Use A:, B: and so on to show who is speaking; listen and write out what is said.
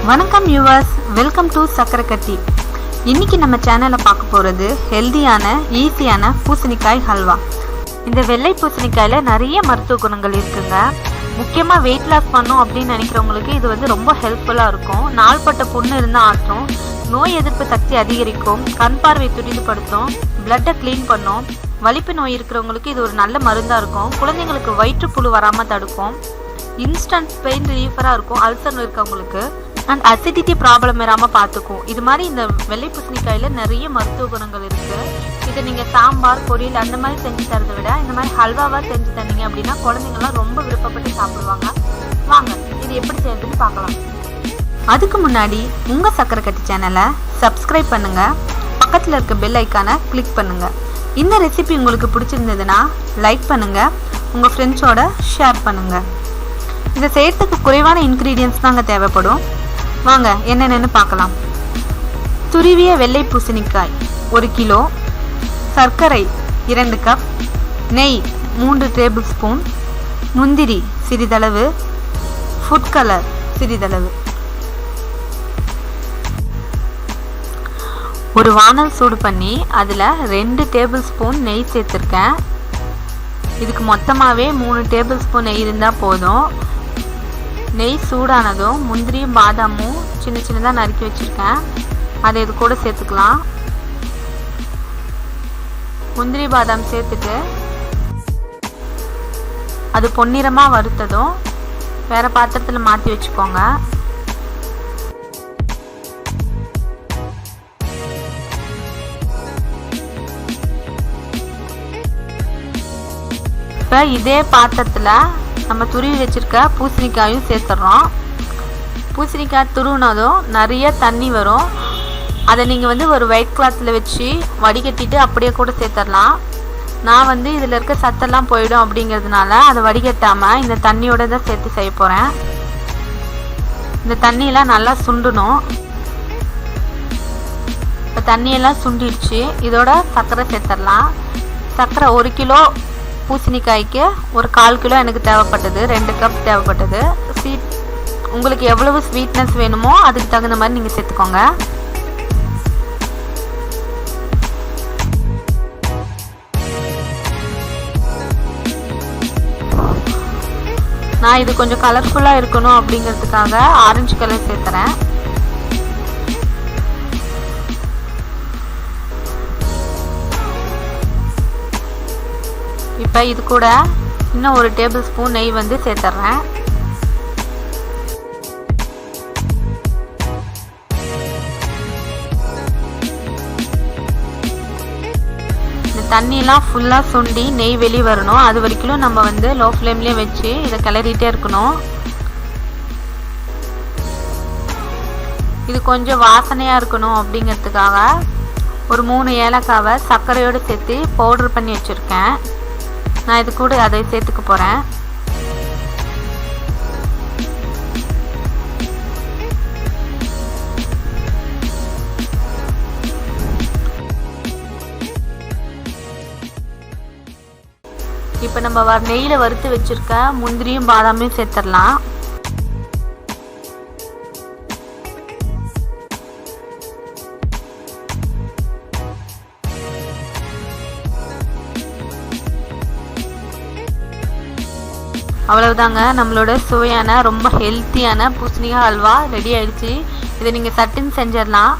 A: வணக்கம் viewers, welcome to சக்கரை கட்டி. இன்னைக்கு நம்ம சேனலில் பார்க்க போகிறது ஹெல்தியான ஈஸியான பூசணிக்காய் ஹல்வா. இந்த வெள்ளை பூசணிக்காயில் நிறைய மருத்துவ குணங்கள் இருக்குங்க. முக்கியமாக வெயிட் லாஸ் பண்ணும் அப்படின்னு நினைக்கிறவங்களுக்கு இது வந்து ரொம்ப ஹெல்ப்ஃபுல்லாக இருக்கும். நாள்பட்ட புண்ணு இருந்தால் ஆற்றும், நோய் எதிர்ப்பு சக்தி அதிகரிக்கும், கண் பார்வை துரிதப்படுத்தும், பிளட்டை க்ளீன் பண்ணும். வலிப்பு நோய் இருக்கிறவங்களுக்கு இது ஒரு நல்ல மருந்தாக இருக்கும். குழந்தைங்களுக்கு வயிற்றுப்புழு வராமல் தடுக்கும். இன்ஸ்டன்ட் பெயின் ரிலீஃபராக இருக்கும் அல்சர் இருக்கவங்களுக்கு. அண்ட் அசிடிட்டி ப்ராப்ளம் வராமல் பார்த்துக்கும். இது மாதிரி இந்த வெள்ளை பூசணிக்காயில் நிறைய மருத்துவ குணங்கள் இருக்குது. இதை நீங்கள் சாம்பார், பொரியல் அந்த மாதிரி செஞ்சு தரதை விட இந்த மாதிரி ஹல்வாவாக செஞ்சு தந்தீங்க அப்படின்னா குழந்தைங்கள்லாம் ரொம்ப விருப்பப்பட்டு சாப்பிடுவாங்க. வாங்க இது எப்படி செய்யறதுன்னு பார்க்கலாம். அதுக்கு முன்னாடி உங்கள் சக்கரை கட்டி சேனலை சப்ஸ்கிரைப் பண்ணுங்கள், பக்கத்தில் இருக்க பெல் ஐக்கானை கிளிக் பண்ணுங்கள். இந்த ரெசிபி உங்களுக்கு பிடிச்சிருந்ததுன்னா லைக் பண்ணுங்கள், உங்கள் ஃப்ரெண்ட்ஸோட ஷேர் பண்ணுங்கள். இதை செய்யறதுக்கு குறைவான இன்க்ரீடியன்ட்ஸ் தாங்க தேவைப்படும். வாங்க என்னென்னு பார்க்கலாம். துருவிய வெள்ளை பூசணிக்காய் 1 கிலோ, சர்க்கரை 2 கப், நெய் 3 டேபிள் ஸ்பூன், முந்திரி சிறிதளவு, ஃபுட் கலர் சிறிதளவு. ஒரு வானல் சூடு பண்ணி அதில் 2 டேபிள் ஸ்பூன் நெய் சேர்த்துருக்கேன். இதுக்கு மொத்தமாகவே 3 டேபிள் ஸ்பூன் நெய் இருந்தால் போதும். நெய் சூடானதும் முந்திரியும் பாதாமும் சின்ன சின்னதாக நறுக்கி வச்சுருக்கேன், அதை இது கூட சேர்த்துக்கலாம். முந்திரி பாதாம் சேர்த்துட்டு அது பொன்னிறமாக வறுத்ததும் வேறு பாத்திரத்தில் மாற்றி வச்சுக்கோங்க. இப்போ இதே பாத்திரத்தில் நம்ம துருவி வச்சுருக்க பூசணிக்காயும் சேர்த்துட்றோம். பூசணிக்காய் துருவினதும் நிறைய தண்ணி வரும். அதை நீங்கள் வந்து ஒரு ஒயிட் கிளாத்தில் வச்சு வடிகட்டிட்டு அப்படியே கூட சேர்த்துடலாம். நான் வந்து இதில் இருக்க சத்தெல்லாம் போயிடும் அப்படிங்கிறதுனால அதை வடிகட்டாமல் இந்த தண்ணியோட தான் சேர்த்து செய்ய போகிறேன். இந்த தண்ணியெல்லாம் நல்லா சுண்டணும். இப்போ தண்ணியெல்லாம் சுண்டிடுச்சு. இதோட சர்க்கரை சேர்த்துடலாம். சர்க்கரை 1 கிலோ பூசணிக்காய்க்கு ஒரு 1/4 கிலோ எனக்கு தேவைப்பட்டது, 2 கப் தேவைப்பட்டது. உங்களுக்கு எவ்வளவு ஸ்வீட்னஸ் வேணுமோ அதுக்கு தகுந்த மாதிரி நீங்கள் சேர்த்துக்கோங்க. நான் இது கொஞ்சம் கலர்ஃபுல்லாக இருக்கணும் அப்படிங்கிறதுக்காக ஆரஞ்சு கலர் சேர்த்துறேன். இப்போ இது கூட இன்னும் 1 டேபிள் ஸ்பூன் நெய் வந்து சேர்த்துட்றேன். இந்த தண்ணியெல்லாம் ஃபுல்லாக சுண்டி நெய் வெளியே வரணும். அது வரைக்கும் நம்ம வந்து லோ ஃப்ளேம்லேயே வச்சு இதை கிளறிட்டே இருக்கணும். இது கொஞ்சம் வாசனையாக இருக்கணும் அப்படிங்கிறதுக்காக ஒரு 3 ஏலக்காவை சர்க்கரையோடு சேர்த்து பவுடர் பண்ணி வச்சுருக்கேன். நான் இது கூட அதை சேர்த்துக்க போகிறேன். இப்போ நம்ம நெய்யில் வறுத்து வச்சுருக்க முந்திரியும் பாதாமையும் சேர்த்துடலாம். அவ்வளவுதாங்க, நம்மளோட சுவையான ரொம்ப ஹெல்த்தியான பூசணிக்காய் ஹல்வா ரெடி ஆயிடுச்சு. இதை நீங்கள் சட்டுன்னு செஞ்சிடலாம்.